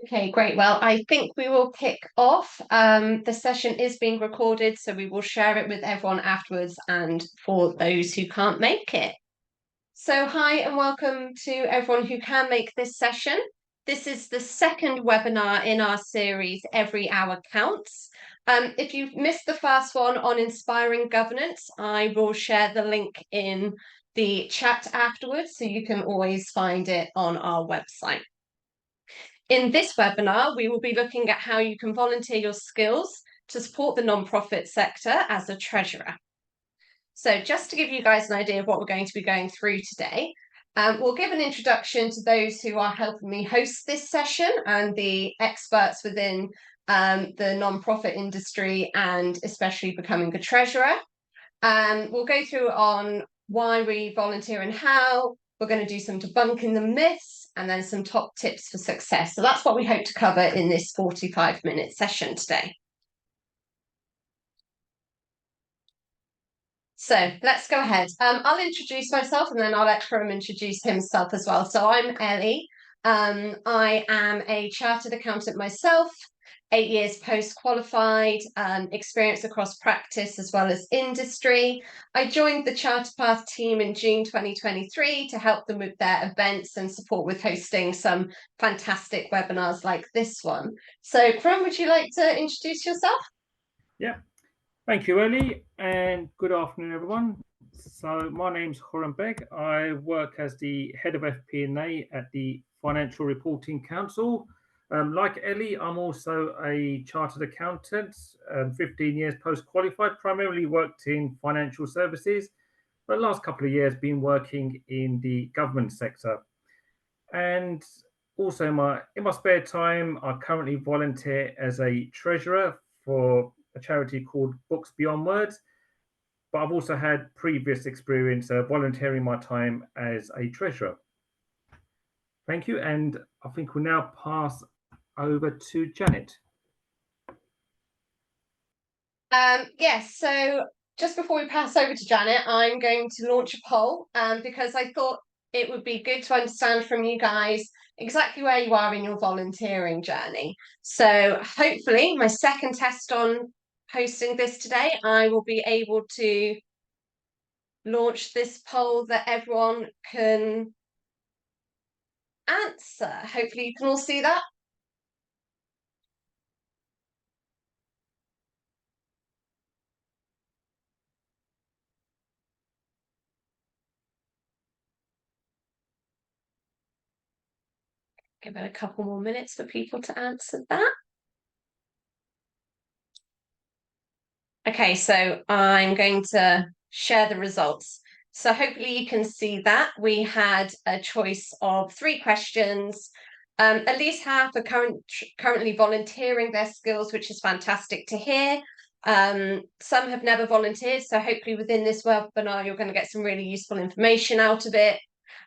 Okay, great. Well, I think we will kick off. The session is being recorded, so we will share it with everyone afterwards and for those who can't make it. So, hi and welcome to everyone who can make this session. This is the second webinar in our series, Every Hour Counts. If you've missed the first one on inspiring governance, I will share the link in the chat afterwards, so you can always find it on our website. In this webinar, we will be looking at how you can volunteer your skills to support the nonprofit sector as a treasurer. So just to give you guys an idea of what we're going to be going through today, we'll give an introduction to those who are helping me host this session and the experts within the nonprofit industry and especially becoming a treasurer. We'll go through on why we volunteer and how. We're going to do some debunking the myths and then some top tips for success. So that's what we hope to cover in this 45-minute session today. So let's go ahead. I'll introduce myself and then I'll let Karim introduce himself as well. So I'm Ellie. I am a chartered accountant myself, 8 years post-qualified, experience across practice as well as industry. I joined the Charterpath team in June 2023 to help them with their events and support with hosting some fantastic webinars like this one. So Karim, would you like to introduce yourself? Yeah, thank you, Ellie, and good afternoon, everyone. So my name's Horan Beg. I work as the head of FP&A at the Financial Reporting Council. Like Ellie, I'm also a chartered accountant, 15 years post-qualified, primarily worked in financial services, but the last couple of years been working in the government sector. And also in my spare time, I currently volunteer as a treasurer for a charity called Books Beyond Words, but I've also had previous experience volunteering my time as a treasurer. Thank you, and I think we'll now pass over to Janet. Yes, so just before we pass over to Janet, I'm going to launch a poll because I thought it would be good to understand from you guys exactly where you are in your volunteering journey. So hopefully my second test on hosting this today, I will be able to launch this poll that everyone can answer. Hopefully you can all see that. Give it a couple more minutes for people to answer that. Okay, so I'm going to share the results. So hopefully you can see that we had a choice of 3 questions. At least half are currently volunteering their skills, which is fantastic to hear. Some have never volunteered, so hopefully within this webinar, you're going to get some really useful information out of it.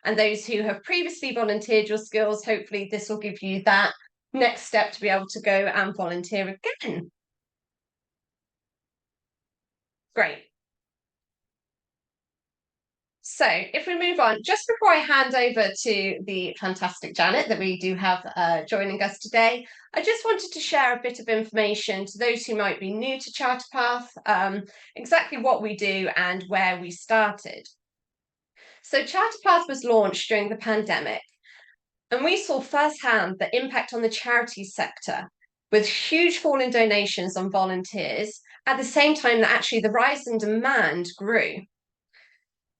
And those who have previously volunteered your skills, hopefully this will give you that next step to be able to go and volunteer again. Great. So if we move on, just before I hand over to the fantastic Janet that we do have joining us today, I just wanted to share a bit of information to those who might be new to Charterpath, exactly what we do and where we started. So Charterpath was launched during the pandemic, and we saw firsthand the impact on the charity sector with huge fall in donations on volunteers at the same time that actually the rise in demand grew.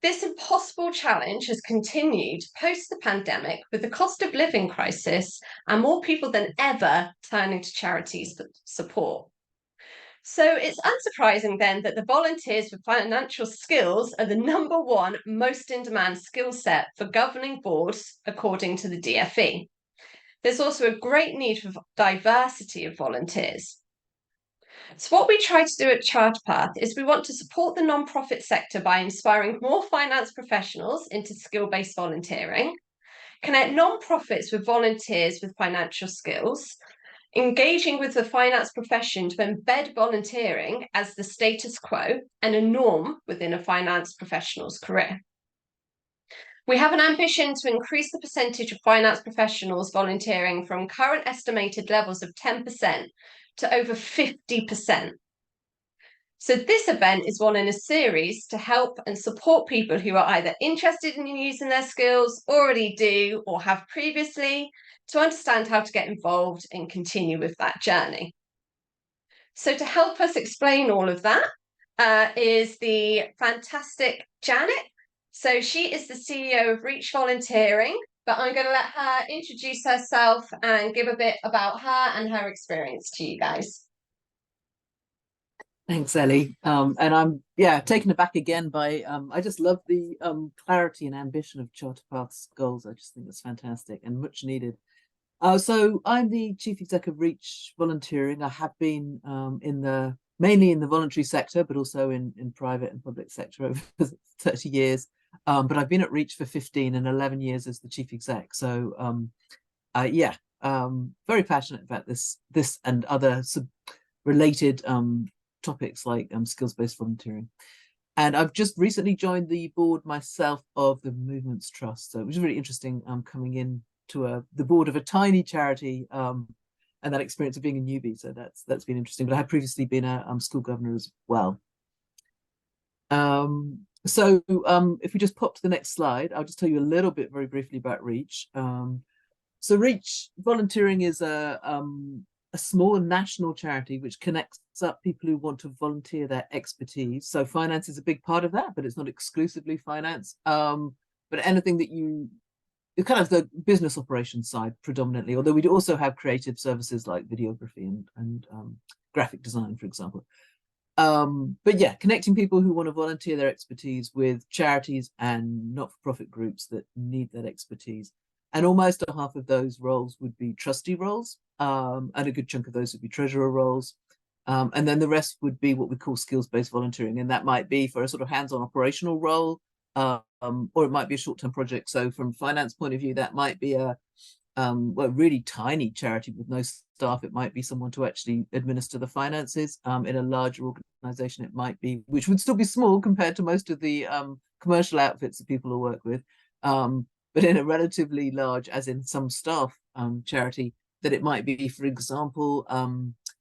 This impossible challenge has continued post the pandemic with the cost of living crisis and more people than ever turning to charities for support. So it's unsurprising then that the volunteers with financial skills are the #1 most in demand skill set for governing boards, according to the DFE. There's also a great need for diversity of volunteers. So what we try to do at Charterpath is we want to support the nonprofit sector by inspiring more finance professionals into skill-based volunteering, connect nonprofits with volunteers with financial skills, engaging with the finance profession to embed volunteering as the status quo and a norm within a finance professional's career. We have an ambition to increase the percentage of finance professionals volunteering from current estimated levels of 10% to over 50%. So this event is one in a series to help and support people who are either interested in using their skills, already do, or have previously, to understand how to get involved and continue with that journey. So to help us explain all of that is the fantastic Janet. So she is the CEO of Reach Volunteering, but I'm going to let her introduce herself and give a bit about her and her experience to you guys. Thanks, Ellie. And I'm taken aback again by I just love the clarity and ambition of Charterpath's goals. I just think it's fantastic and much needed. So I'm the Chief Exec of Reach Volunteering. I have been mainly in the voluntary sector, but also in private and public sector over 30 years. But I've been at Reach for 15 and 11 years as the Chief Exec. So very passionate about this and other related topics like skills-based volunteering. And I've just recently joined the board myself of the Movements Trust, so it was really interesting coming in to the board of a tiny charity and that experience of being a newbie. So that's been interesting. But I had previously been a school governor as well. So if we just pop to the next slide, I'll just tell you a little bit very briefly about Reach. So Reach Volunteering is a small national charity which connects up people who want to volunteer their expertise. So finance is a big part of that, but it's not exclusively finance. But anything that it's kind of the business operations side predominantly, although we do also have creative services like videography and graphic design, for example. But yeah, connecting people who want to volunteer their expertise with charities and not-for-profit groups that need that expertise. And almost a half of those roles would be trustee roles, and a good chunk of those would be treasurer roles. And then the rest would be what we call skills-based volunteering. And that might be for a sort of hands-on operational role, or it might be a short-term project. So from a finance point of view, that might be a really tiny charity with no staff. It might be someone to actually administer the finances. In a larger organization, it might be, which would still be small compared to most of the commercial outfits that people will work with. But in a relatively large, as in some staff charity, that it might be, for example,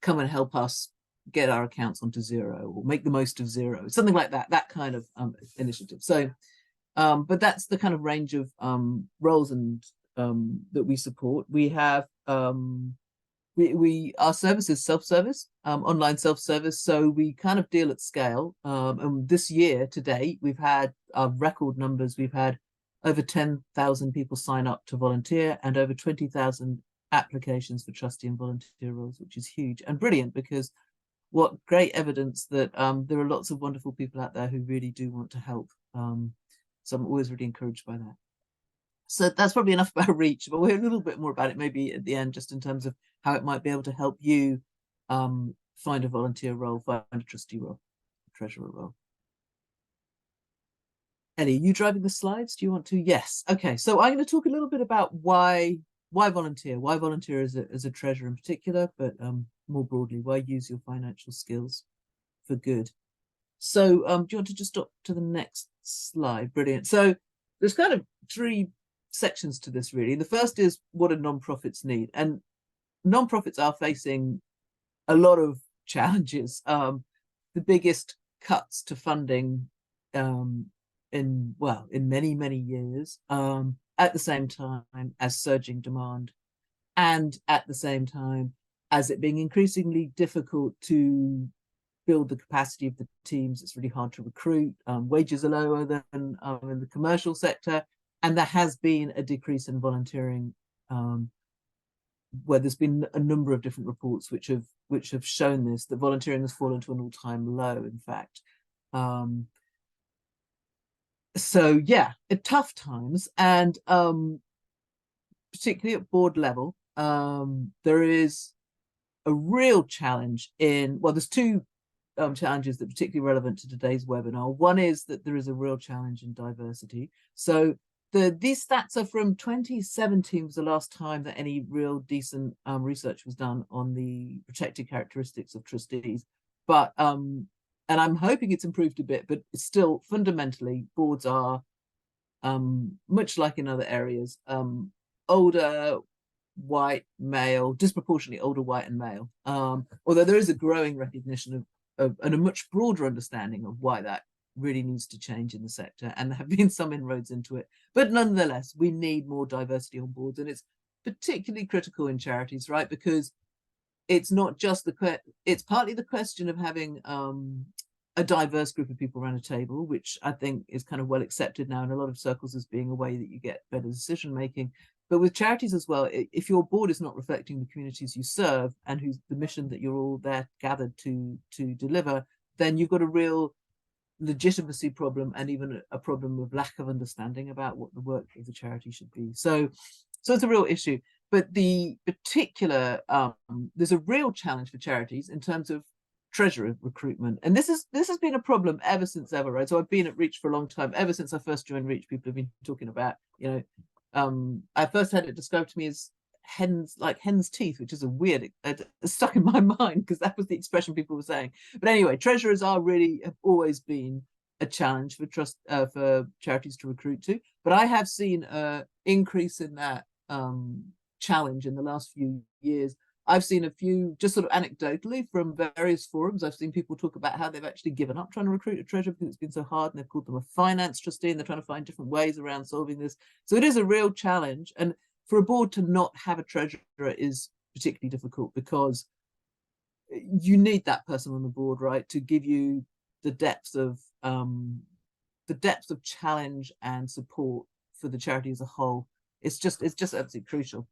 come and help us get our accounts onto zero or make the most of zero, something like that kind of initiative. So, but that's the kind of range of roles and that we support. We have our service is self-service, online self-service. So we kind of deal at scale. And this year to date, we've had record numbers. We've had over 10,000 people sign up to volunteer and over 20,000 applications for trustee and volunteer roles, which is huge and brilliant, because what great evidence that there are lots of wonderful people out there who really do want to help. So I'm always really encouraged by that. So that's probably enough about Reach, but we'll hear a little bit more about it maybe at the end, just in terms of how it might be able to help you find a volunteer role, find a trustee role, treasurer role. Ellie, are you driving the slides? Do you want to? Yes. Okay. So I'm going to talk a little bit about why volunteer as a treasurer in particular, but more broadly, why use your financial skills for good. So do you want to just stop to the next slide? Brilliant. So there's kind of three sections to this, really. The first is, what do non-profits need? And non-profits are facing a lot of challenges. The biggest cuts to funding in many years, at the same time as surging demand, and at the same time as it being increasingly difficult to build the capacity of the teams. It's really hard to recruit. Wages are lower than in the commercial sector, and there has been a decrease in volunteering, where there's been a number of different reports which have shown this, that volunteering has fallen to an all-time low, in fact. So yeah, at tough times, and particularly at board level, there is a real challenge there's two challenges that are particularly relevant to today's webinar. One is that there is a real challenge in diversity. So these stats are from 2017, was the last time that any real decent research was done on the protected characteristics of trustees. But and I'm hoping it's improved a bit, but still fundamentally boards are much like in other areas, older, white, male, disproportionately older, white and male. Although there is a growing recognition of and a much broader understanding of why that really needs to change in the sector, and there have been some inroads into it. But nonetheless, we need more diversity on boards, and it's particularly critical in charities, right? Because it's not just it's partly the question of having a diverse group of people around a table, which I think is kind of well accepted now in a lot of circles as being a way that you get better decision making. But with charities as well, if your board is not reflecting the communities you serve and who's the mission that you're all there gathered to deliver, then you've got a real legitimacy problem, and even a problem of lack of understanding about what the work of the charity should be. So it's a real issue. But the particular there's a real challenge for charities in terms of treasurer recruitment, and this has been a problem ever since ever, right? So I've been at Reach for a long time. Ever since I first joined Reach, people have been talking about, you know, I first had it described to me as hen's teeth, which is a weird, it stuck in my mind because that was the expression people were saying. But anyway, treasurers have always been a challenge for charities to recruit to. But I have seen an increase in that challenge in the last few years. I've seen a few, just sort of anecdotally from various forums, I've seen people talk about how they've actually given up trying to recruit a treasurer because it's been so hard, and they've called them a finance trustee, and they're trying to find different ways around solving this. So it is a real challenge. And for a board to not have a treasurer is particularly difficult, because you need that person on the board, right, to give you the depth of challenge and support for the charity as a whole. It's just absolutely crucial.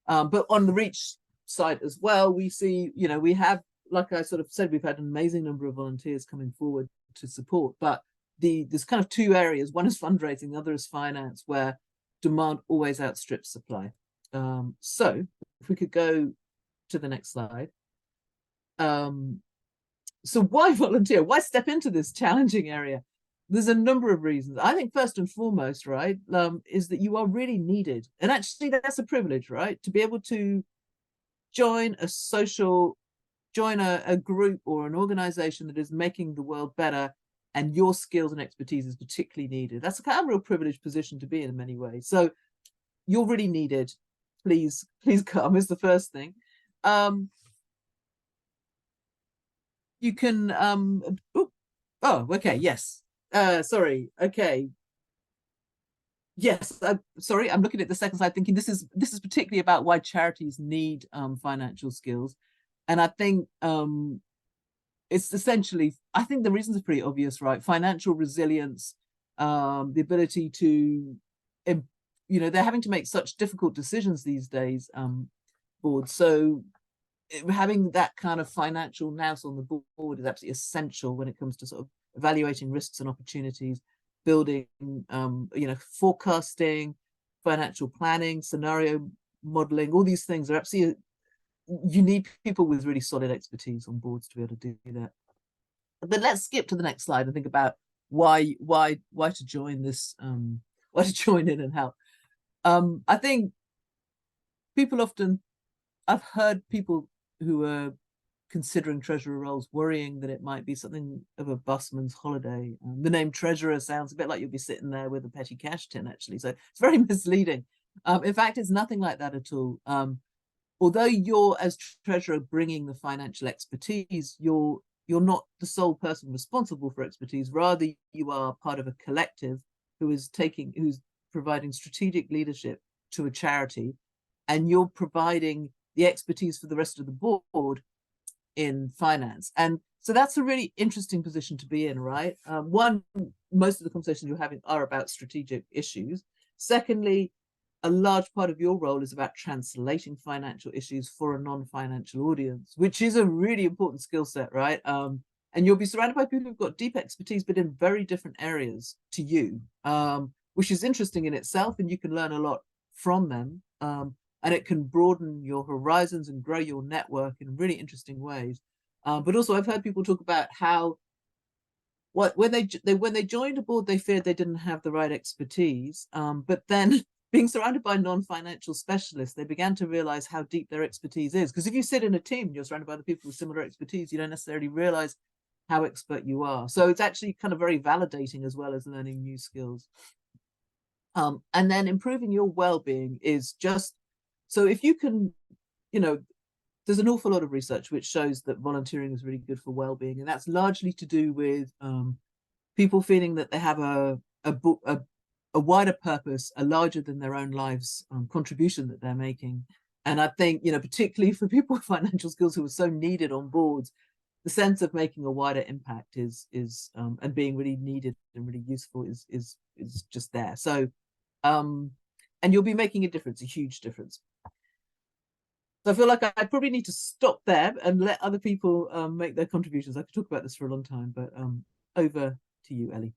But on the Reach side as well, we see, you know, we have, like I sort of said, we've had an amazing number of volunteers coming forward to support, but there's kind of two areas. One is fundraising, the other is finance, where demand always outstrips supply. So if we could go to the next slide. So why volunteer? Why step into this challenging area? There's a number of reasons. I think first and foremost, right, is that you are really needed. And actually that's a privilege, right? To be able to join a group or an organization that is making the world better, and your skills and expertise is particularly needed. That's a kind of real privileged position to be in many ways. So you're really needed. Please come is the first thing. You can okay, yes. Sorry, okay. Yes, sorry, I'm looking at the second slide thinking this is particularly about why charities need financial skills. And I think it's essentially, I think the reasons are pretty obvious, right? Financial resilience, the ability to, you know, they're having to make such difficult decisions these days, boards. So having that kind of financial nous on the board is absolutely essential when it comes to sort of evaluating risks and opportunities, building, you know, forecasting, financial planning, scenario modeling. All these things are absolutely, you need people with really solid expertise on boards to be able to do that. But let's skip to the next slide and think about why to join this, why to join in and help. I think people often, I've heard people who are considering treasurer roles worrying that it might be something of a busman's holiday. The name treasurer sounds a bit like you'll be sitting there with a petty cash tin, actually. So it's very misleading. In fact, it's nothing like that at all. Although you're, as treasurer, bringing the financial expertise, you're not the sole person responsible for expertise. Rather, you are part of a collective who's providing strategic leadership to a charity, and you're providing the expertise for the rest of the board in finance. And so that's a really interesting position to be in, right? One, most of the conversations you're having are about strategic issues. Secondly, a large part of your role is about translating financial issues for a non-financial audience, which is a really important skill set, right? And you'll be surrounded by people who've got deep expertise, but in very different areas to you, which is interesting in itself, and you can learn a lot from them. And it can broaden your horizons and grow your network in really interesting ways. But also, I've heard people talk about how when they joined a board, they feared they didn't have the right expertise. But then being surrounded by non-financial specialists, they began to realize how deep their expertise is. Because if you sit in a team, you're surrounded by the people with similar expertise, you don't necessarily realize how expert you are. So it's actually kind of very validating as well as learning new skills. And then improving your well-being is just, so if you can, there's an awful lot of research which shows that volunteering is really good for well-being, and that's largely to do with people feeling that they have a wider purpose, a larger than their own lives contribution that they're making. And I think, particularly for people with financial skills who are so needed on boards, the sense of making a wider impact is and being really needed and really useful is just there. So and you'll be making a difference, a huge difference. So I feel like I probably need to stop there and let other people make their contributions. I could talk about this for a long time, but over to you, Ellie.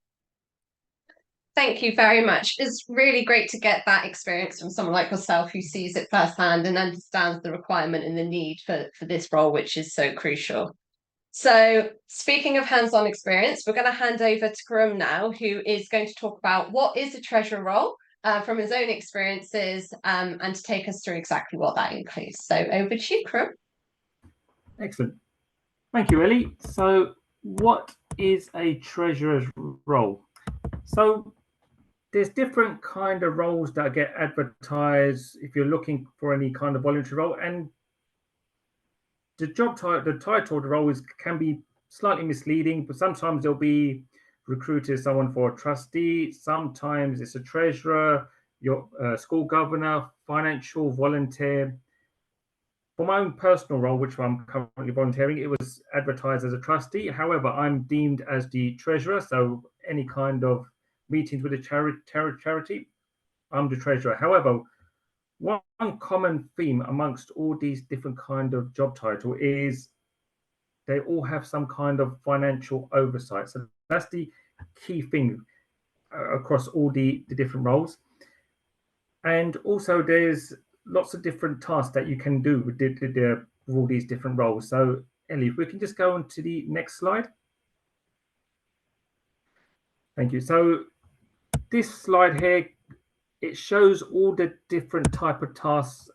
Thank you very much. It's really great to get that experience from someone like yourself who sees it firsthand and understands the requirement and the need for this role, which is so crucial. So speaking of hands-on experience, we're going to hand over to Karim now, who is going to talk about what is a treasurer role from his own experiences and to take us through exactly what that includes. So over to you, Karim. Excellent. Thank you, Ellie. So what is a treasurer's role? So there's different kind of roles that get advertised if you're looking for any kind of voluntary role, and the title of the role can be slightly misleading, but sometimes there'll be recruited someone for a trustee, sometimes it's a treasurer, your school governor, financial volunteer. For my own personal role, which I'm currently volunteering, it was advertised as a trustee. However, I'm deemed as the treasurer, so any kind of meetings with a charity, I'm the treasurer. However, one common theme amongst all these different kind of job title is they all have some kind of financial oversight. So that's the key thing across all the different roles. And also there's lots of different tasks that you can do with all these different roles. So Ellie, if we can just go on to the next slide. Thank you. So this slide here, it shows all the different type of tasks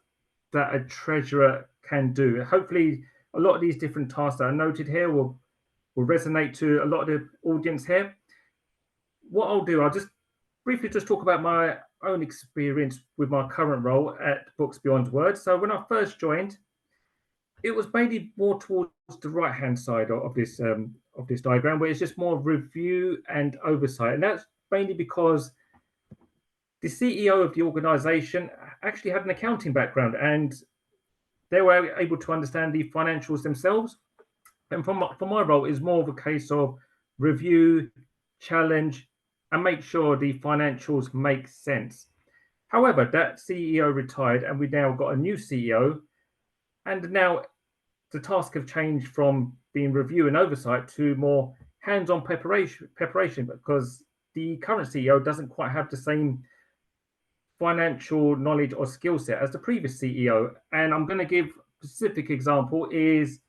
that a treasurer can do. Hopefully a lot of these different tasks that are noted here will resonate to a lot of the audience here. What I'll do, I'll just briefly talk about my own experience with my current role at Books Beyond Words. So when I first joined, it was mainly more towards the right-hand side of this diagram, where it's just more review and oversight. And that's mainly because the CEO of the organization actually had an accounting background and they were able to understand the financials themselves. And for my role, is more of a case of review, challenge, and make sure the financials make sense. However, that CEO retired and we now got a new CEO. And now the task have changed from being review and oversight to more hands-on preparation because the current CEO doesn't quite have the same financial knowledge or skill set as the previous CEO. And I'm going to give a specific example is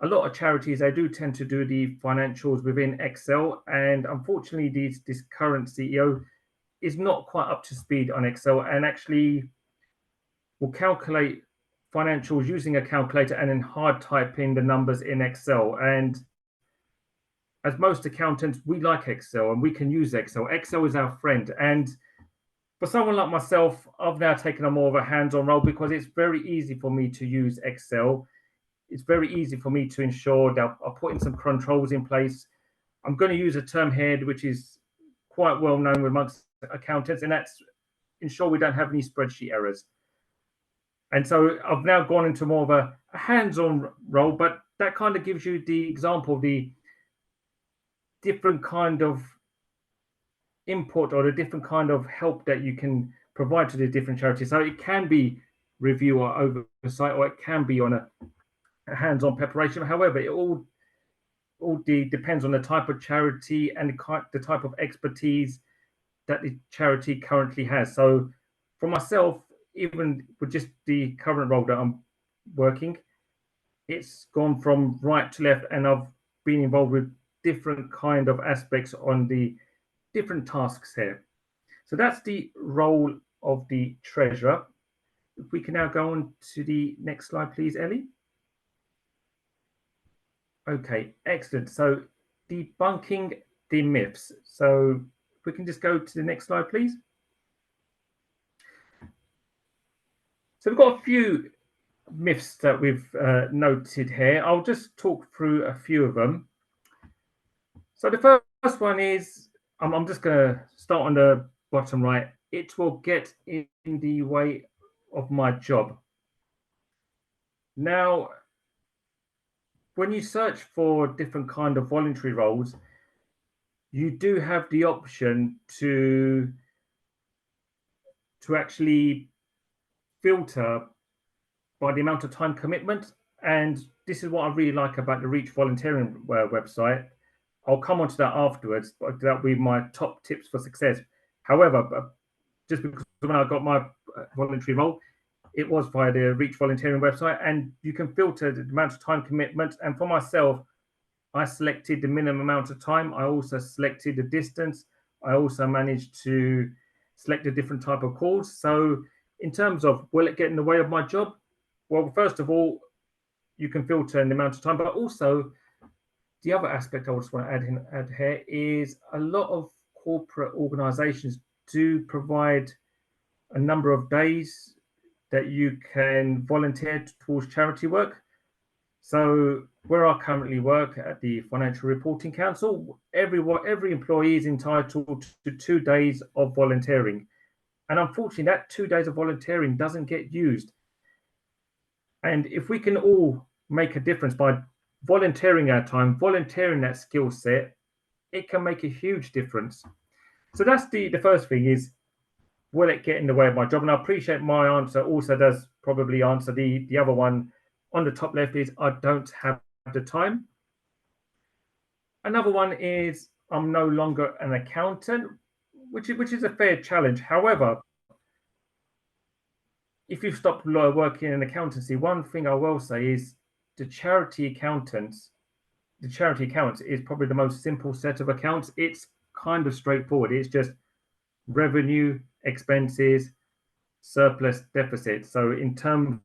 a lot of charities, they do tend to do the financials within Excel. And unfortunately, this current CEO is not quite up to speed on Excel and actually will calculate financials using a calculator and then hard type in the numbers in Excel. And as most accountants, we like Excel and we can use Excel. Excel is our friend. And for someone like myself, I've now taken a more of a hands-on role because it's very easy for me to use Excel. It's very easy for me to ensure that I'm putting some controls in place. I'm going to use a term here which is quite well known amongst accountants, and that's ensure we don't have any spreadsheet errors. And so I've now gone into more of a hands-on role, but that kind of gives you the example of the different kind of input or the different kind of help that you can provide to the different charities. So it can be review or oversight, or it can be on a hands-on preparation. However, it all depends on the type of charity and the type of expertise that the charity currently has. So for myself, even with just the current role that I'm working, it's gone from right to left, and I've been involved with different kind of aspects on the different tasks here. So that's the role of the treasurer. If we can now go on to the next slide, please, Ellie. Okay, excellent. So debunking the myths. So if we can just go to the next slide, please. So we've got a few myths that we've noted here. I'll just talk through a few of them. So the first one is, I'm just going to start on the bottom right. It will get in the way of my job. Now, when you search for different kind of voluntary roles, you do have the option to actually filter by the amount of time commitment. And this is what I really like about the Reach volunteering website. I'll come on to that afterwards, but that'll be my top tips for success. However, just because when I got my voluntary role, it was via the Reach volunteering website, and you can filter the amount of time commitment. And for myself, I selected the minimum amount of time. I also selected the distance. I also managed to select a different type of calls. So in terms of, will it get in the way of my job? Well, first of all, you can filter in the amount of time, but also the other aspect I just want to add here is a lot of corporate organizations do provide a number of days that you can volunteer towards charity work. So where I currently work at the Financial Reporting Council, every employee is entitled to 2 days of volunteering. And unfortunately, that 2 days of volunteering doesn't get used. And if we can all make a difference by volunteering our time, volunteering that skill set, it can make a huge difference. So that's the first thing is, will it get in the way of my job? And I appreciate my answer also does probably answer the other one on the top left is, I don't have the time. Another one is, I'm no longer an accountant, which is a fair challenge. However, if you've stopped working in accountancy, one thing I will say is the charity accountants is probably the most simple set of accounts. It's kind of straightforward. It's just revenue, expenses, surplus, deficit. So in terms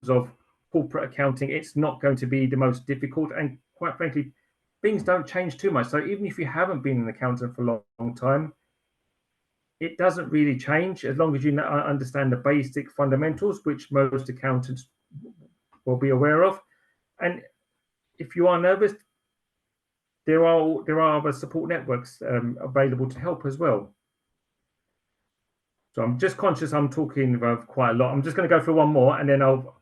of corporate accounting, it's not going to be the most difficult. And quite frankly, things don't change too much. So even if you haven't been an accountant for a long time, it doesn't really change as long as you understand the basic fundamentals, which most accountants will be aware of. And if you are nervous, there are other support networks available to help as well. So I'm just conscious I'm talking about quite a lot. I'm just going to go through one more, and then I'll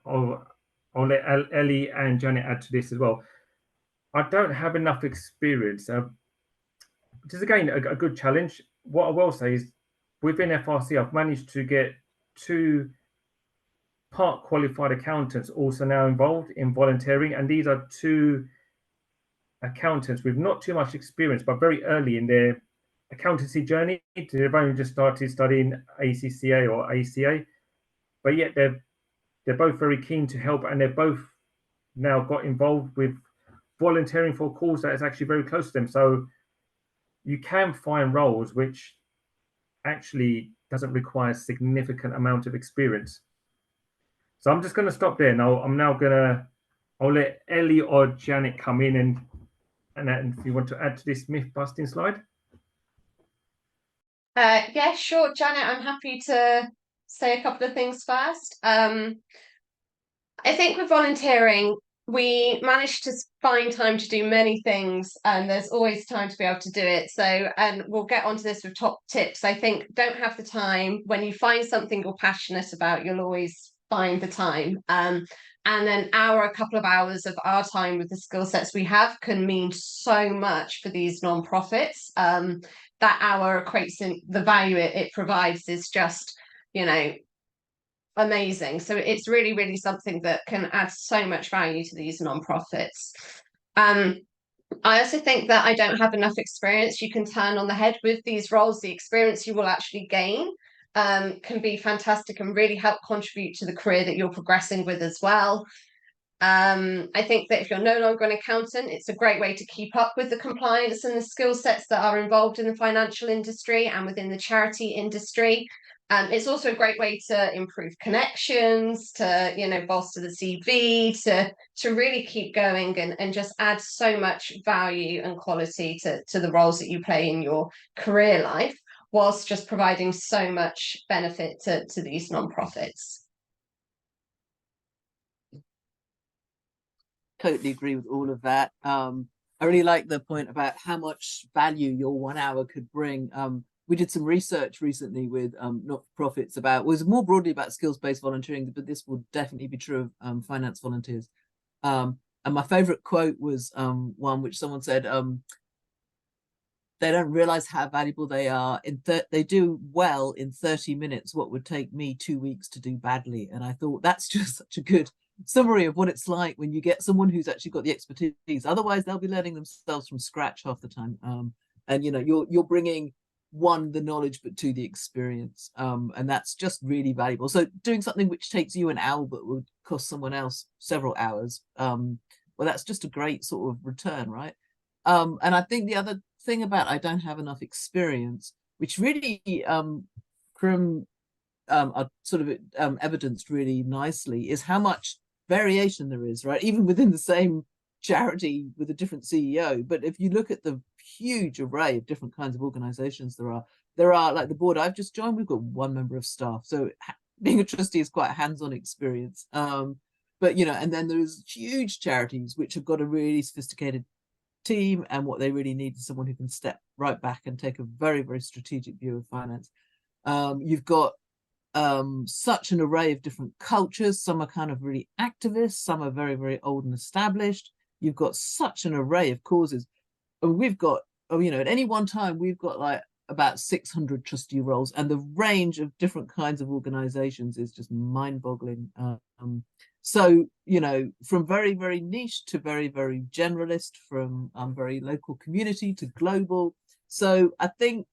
let Ellie and Janet add to this as well. I don't have enough experience, which is again a good challenge. What I will say is, within FRC, I've managed to get 2 part qualified accountants also now involved in volunteering, and these are 2 accountants with not too much experience, but very early in their accountancy journey. They've only just started studying ACCA or ACA, but yet they're both very keen to help, and they've both now got involved with volunteering for a cause that is actually very close to them. So you can find roles which actually doesn't require a significant amount of experience. So I'm just going to stop there now. I'll let Ellie or Janet come in and if you want to add to this myth busting slide. Yeah, sure, Janet, I'm happy to say a couple of things first. I think with volunteering, we managed to find time to do many things, and there's always time to be able to do it. So, and we'll get onto this with top tips. I think don't have the time. When you find something you're passionate about, you'll always find the time. And an hour, a couple of hours of our time with the skill sets we have can mean so much for these nonprofits. That hour equates in the value it provides is just, amazing. So it's really, really something that can add so much value to these nonprofits. I also think that I don't have enough experience. You can turn on the head with these roles. The experience you will actually gain can be fantastic and really help contribute to the career that you're progressing with as well. I think that if you're no longer an accountant, it's a great way to keep up with the compliance and the skill sets that are involved in the financial industry and within the charity industry. It's also a great way to improve connections, to bolster the CV, to really keep going and just add so much value and quality to the roles that you play in your career life, whilst just providing so much benefit to these nonprofits. totally agree with all of that. I really like the point about how much value your 1 hour could bring. We did some research recently with not-for-profits about, was more broadly about skills-based volunteering, but this will definitely be true of finance volunteers. And my favorite quote was one which someone said, they don't realize how valuable they are. They do well in 30 minutes what would take me 2 weeks to do badly. And I thought that's just such a good summary of what it's like when you get someone who's actually got the expertise. Otherwise, they'll be learning themselves from scratch half the time. And you're bringing the knowledge, but two, the experience. And that's just really valuable. So doing something which takes you an hour but would cost someone else several hours, well, that's just a great sort of return, right? And I think the other thing about I don't have enough experience, which really Krim are sort of evidenced really nicely, is how much variation there is, right? Even within the same charity with a different CEO. But if you look at the huge array of different kinds of organizations there are like the board I've just joined, we've got 1 member of staff. So being a trustee is quite a hands-on experience. But and then there's huge charities which have got a really sophisticated team, and what they really need is someone who can step right back and take a very, very strategic view of finance. You've got such an array of different cultures. Some are kind of really activist, some are very, very old and established. You've got such an array of causes. And we've got, at any one time, we've got like about 600 trustee roles, and the range of different kinds of organizations is just mind-boggling. So, from very, very niche to very, very generalist, from very local community to global. So I think,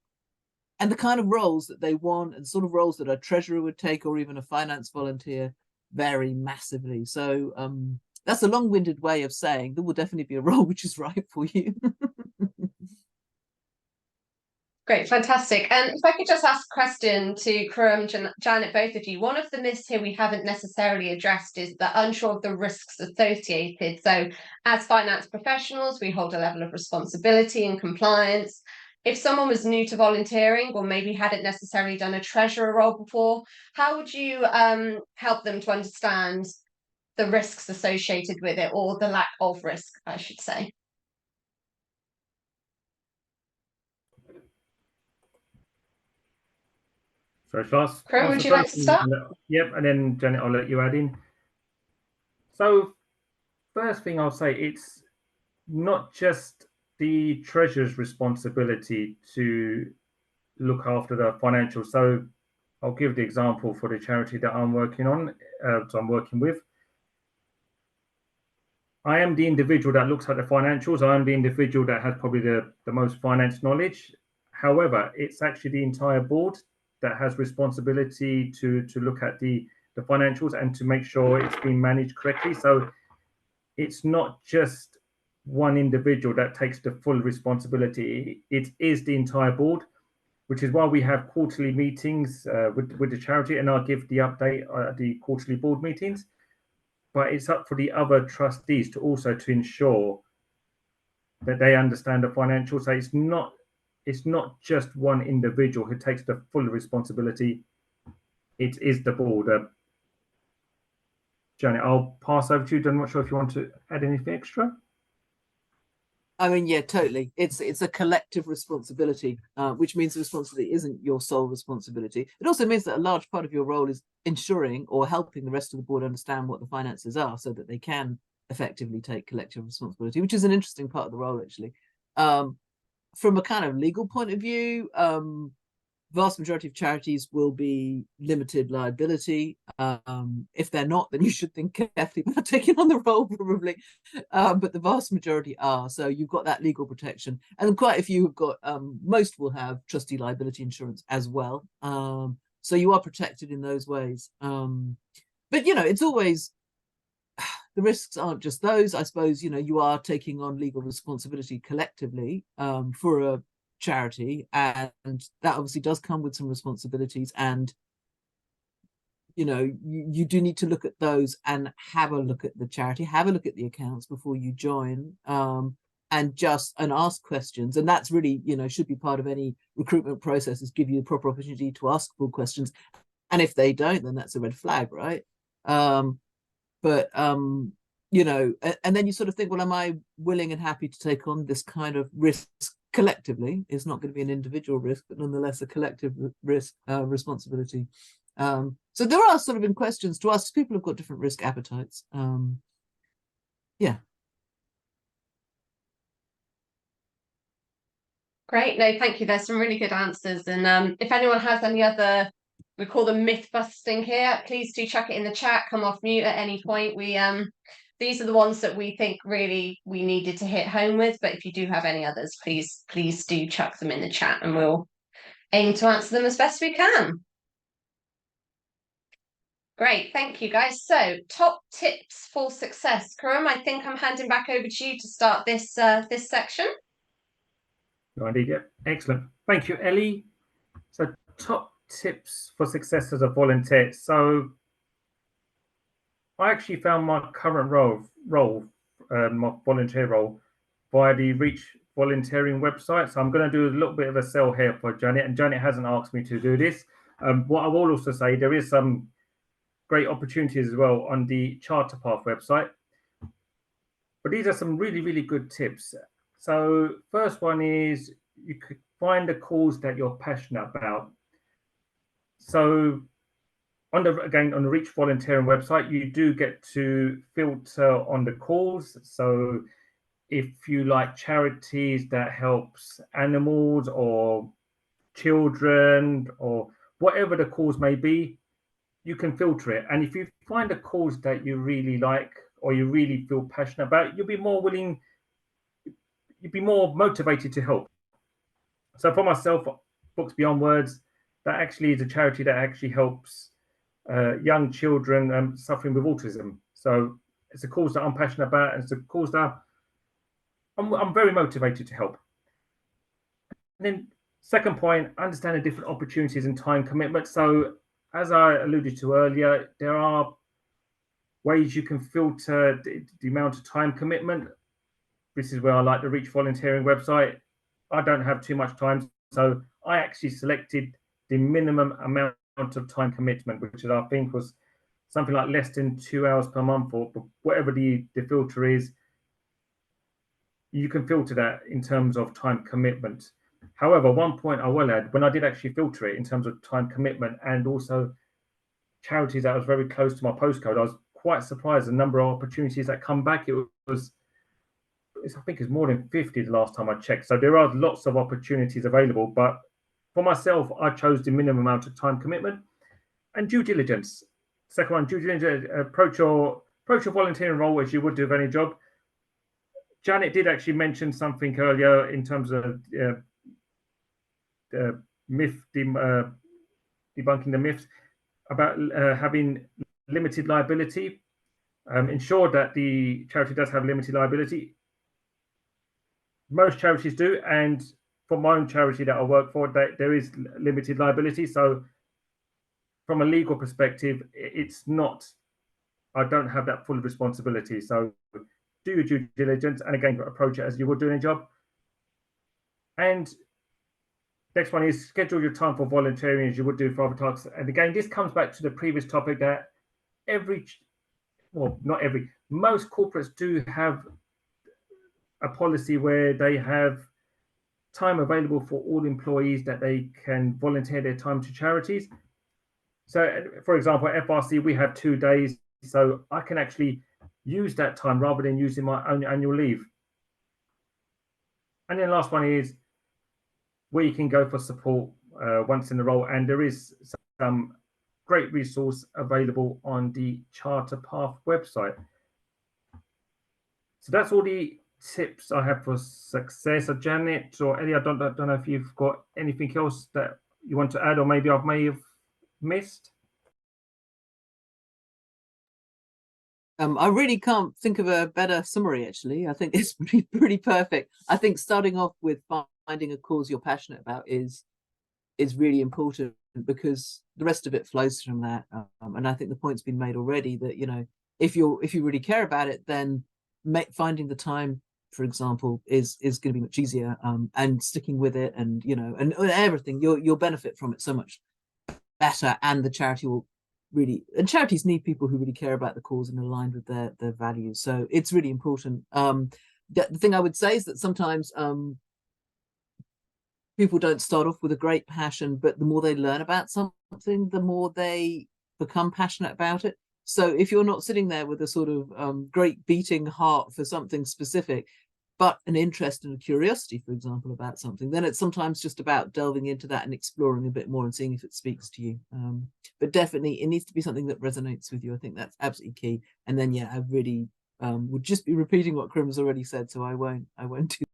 and the kind of roles that they want and sort of roles that a treasurer would take, or even a finance volunteer, vary massively. So that's a long-winded way of saying there will definitely be a role which is right for you. Great, fantastic. And if I could just ask a question to Krim, Janet, both of you. One of the myths here we haven't necessarily addressed is that unsure of the risks associated. So as finance professionals, we hold a level of responsibility and compliance. If someone was new to volunteering, or maybe hadn't necessarily done a treasurer role before, how would you help them to understand the risks associated with it, or the lack of risk, I should say? So Charles, Krim, would you like to start? Yep, and then Janet, I'll let you add in. So first thing I'll say, it's not just the treasurer's responsibility to look after the financials. So I'll give the example for the charity that I'm working on, I'm working with. I am the individual that looks at the financials. I am the individual that has probably the most finance knowledge. However, it's actually the entire board that has responsibility to look at the financials and to make sure it's being managed correctly. So it's not just one individual that takes the full responsibility. It is the entire board, which is why we have quarterly meetings with the charity, and I'll give the update at the quarterly board meetings. But it's up for the other trustees to also to ensure that they understand the financials. So it's not just one individual who takes the full responsibility. It is the board. Janet, I'll pass over to you. I'm not sure if you want to add anything extra. I mean, yeah, totally. It's a collective responsibility, which means the responsibility isn't your sole responsibility. It also means that a large part of your role is ensuring or helping the rest of the board understand what the finances are, so that they can effectively take collective responsibility, which is an interesting part of the role, actually. From a kind of legal point of view, vast majority of charities will be limited liability. If they're not, then you should think carefully about taking on the role, probably. But the vast majority are. So you've got that legal protection. And quite a few have got, most will have trustee liability insurance as well. So you are protected in those ways. But, it's always, the risks aren't just those. I suppose, you are taking on legal responsibility collectively for a charity, and that obviously does come with some responsibilities, and you do need to look at those and have a look at the charity, have a look at the accounts before you join, and ask questions. And that's really should be part of any recruitment process, is give you the proper opportunity to ask full questions, and if they don't, then that's a red flag, right? But you know, and then you sort of think, well, am I willing and happy to take on this kind of risk collectively? It's not going to be an individual risk, but nonetheless a collective risk responsibility. So there are sort of in questions to ask. People have got different risk appetites. Yeah. Great. No, thank you. There's some really good answers. And if anyone has any other, we call them myth busting here, please do chuck it in the chat. Come off mute at any point. These are the ones that we think really we needed to hit home with. But if you do have any others, please do chuck them in the chat, and we'll aim to answer them as best we can. Great, thank you guys. So, top tips for success. Karam, I think I'm handing back over to you to start this this section. Yeah, excellent. Thank you, Ellie. So, top tips for success as a volunteer. So, I actually found my current role, my volunteer role, via the Reach volunteering website. So I'm going to do a little bit of a sell here for Janet, and Janet hasn't asked me to do this. What I will also say, there is some great opportunities as well on the Charterpath website. But these are some really, really good tips. So first one is you could find a cause that you're passionate about. So on the Reach volunteering website, you do get to filter on the calls. So if you like charities that helps animals or children or whatever the cause may be, you can filter it. And if you find a cause that you really like or you really feel passionate about, you'll be more willing, you'll be more motivated to help. So for myself, Books Beyond Words, that actually is a charity that actually helps young children suffering with autism. So it's a cause that I'm passionate about, and it's a cause that I'm very motivated to help. And then second point, understand the different opportunities and time commitment. So as I alluded to earlier, there are ways you can filter the amount of time commitment. This is where I like the Reach volunteering website. I don't have too much time, so I actually selected the minimum amount of time commitment, which I think was something like less than 2 hours per month, or whatever the filter is. You can filter that in terms of time commitment. However, one point I will add, when I did actually filter it in terms of time commitment and also charities that was very close to my postcode, I was quite surprised the number of opportunities that come back. I think it's more than 50 the last time I checked. So there are lots of opportunities available, but for myself, I chose the minimum amount of time commitment. And due diligence. Second one, due diligence, approach your volunteering role as you would do with any job. Janet did actually mention something earlier in terms of myth debunking the myths about having limited liability. Ensure that the charity does have limited liability. Most charities do, and for my own charity that I work for, there is limited liability. So from a legal perspective, it's not, I don't have that full responsibility. So do your due diligence, and again, approach it as you would do in a job. And next one is schedule your time for volunteering as you would do for other tasks. And again, this comes back to the previous topic that most corporates do have a policy where they have time available for all employees that they can volunteer their time to charities. So for example, at FRC, we have 2 days, so I can actually use that time rather than using my own annual leave. And then last one is where you can go for support once in a role, and there is some great resource available on the Charterpath website. So that's all the tips I have for success. So Janet or Ellie, I don't know if you've got anything else that you want to add, or maybe I may have missed. I really can't think of a better summary, actually. I think it's pretty perfect. I think starting off with finding a cause you're passionate about is really important, because the rest of it flows from that. And I think the point's been made already that, you know, if you really care about it, then finding the time, for example, is going to be much easier, and sticking with it, and you know, and everything, you'll benefit from it so much better, and the charity will really, and charities need people who really care about the cause and aligned with their values. So it's really important. The thing I would say is that sometimes people don't start off with a great passion, but the more they learn about something, the more they become passionate about it. So if you're not sitting there with a sort of great beating heart for something specific, but an interest and a curiosity, for example, about something, then it's sometimes just about delving into that and exploring a bit more and seeing if it speaks to you. But definitely, it needs to be something that resonates with you. I think that's absolutely key. And then, yeah, I really would just be repeating what Krim has already said, so I won't do.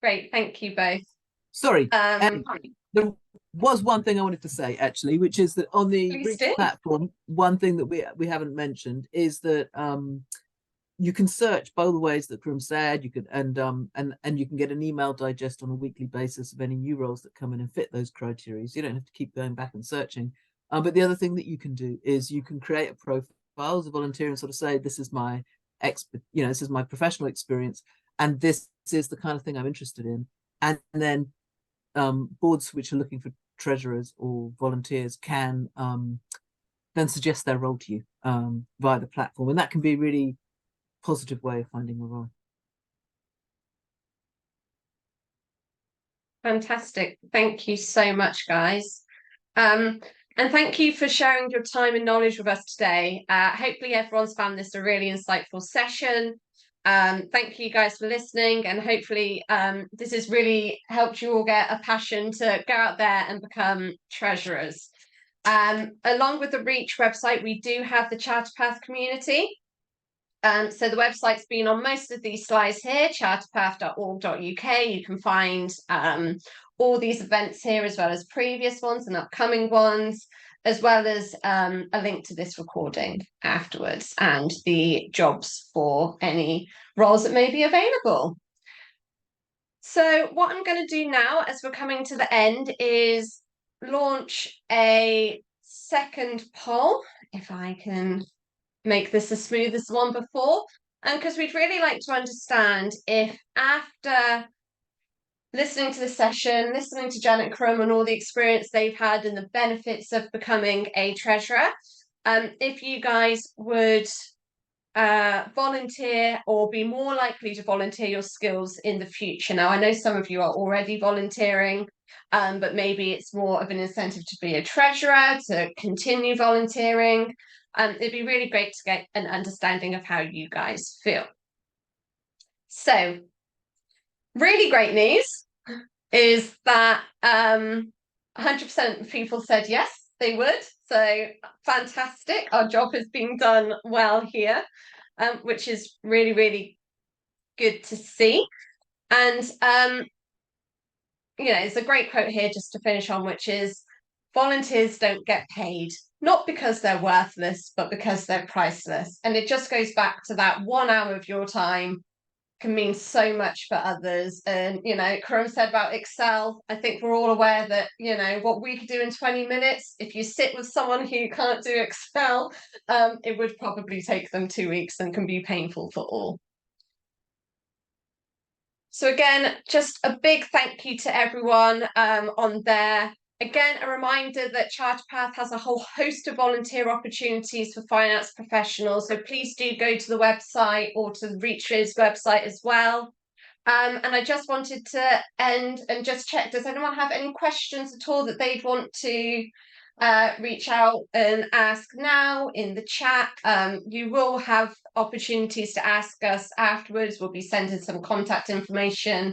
Great, thank you both. Sorry, there was one thing I wanted to say actually, which is that on the Reach platform, one thing that we haven't mentioned is that you can search by all the ways that Krim said. You can and you can get an email digest on a weekly basis of any new roles that come in and fit those criteria. So you don't have to keep going back and searching. But the other thing that you can do is you can create a profile as a volunteer and sort of say, this is my this is my professional experience, and this is the kind of thing I'm interested in. And then boards which are looking for treasurers or volunteers can then suggest their role to you via the platform, and that can be a really positive way of finding a role. Fantastic. Thank you so much, guys. And thank you for sharing your time and knowledge with us today. Hopefully everyone's found this a really insightful session. Thank you guys for listening, and hopefully this has really helped you all get a passion to go out there and become treasurers. Along with the Reach website, we do have the Charterpath community. So the website's been on most of these slides here, charterpath.org.uk. You can find all these events here, as well as previous ones and upcoming ones, as well as a link to this recording afterwards and the jobs for any roles that may be available. So what I'm going to do now, as we're coming to the end, is launch a second poll, if I can make this as smooth as the one before, because we'd really like to understand if, after listening to the session, listening to Janet Crum and all the experience they've had and the benefits of becoming a treasurer, if you guys would volunteer or be more likely to volunteer your skills in the future. Now, I know some of you are already volunteering, but maybe it's more of an incentive to be a treasurer, to continue volunteering. It'd be really great to get an understanding of how you guys feel. So, really great news is that 100% of people said yes, they would. So fantastic. Our job has been done well here, which is really, really good to see. And, it's a great quote here just to finish on, which is, volunteers don't get paid, not because they're worthless, but because they're priceless. And it just goes back to that 1 hour of your time can mean so much for others. And, Karim said about Excel, I think we're all aware that, what we could do in 20 minutes, if you sit with someone who can't do Excel, it would probably take them 2 weeks and can be painful for all. So again, just a big thank you to everyone on there. Again, a reminder that Charterpath has a whole host of volunteer opportunities for finance professionals. So please do go to the website or to the Reach's website as well. And I just wanted to end and just check, does anyone have any questions at all that they'd want to reach out and ask now in the chat? You will have opportunities to ask us afterwards. We'll be sending some contact information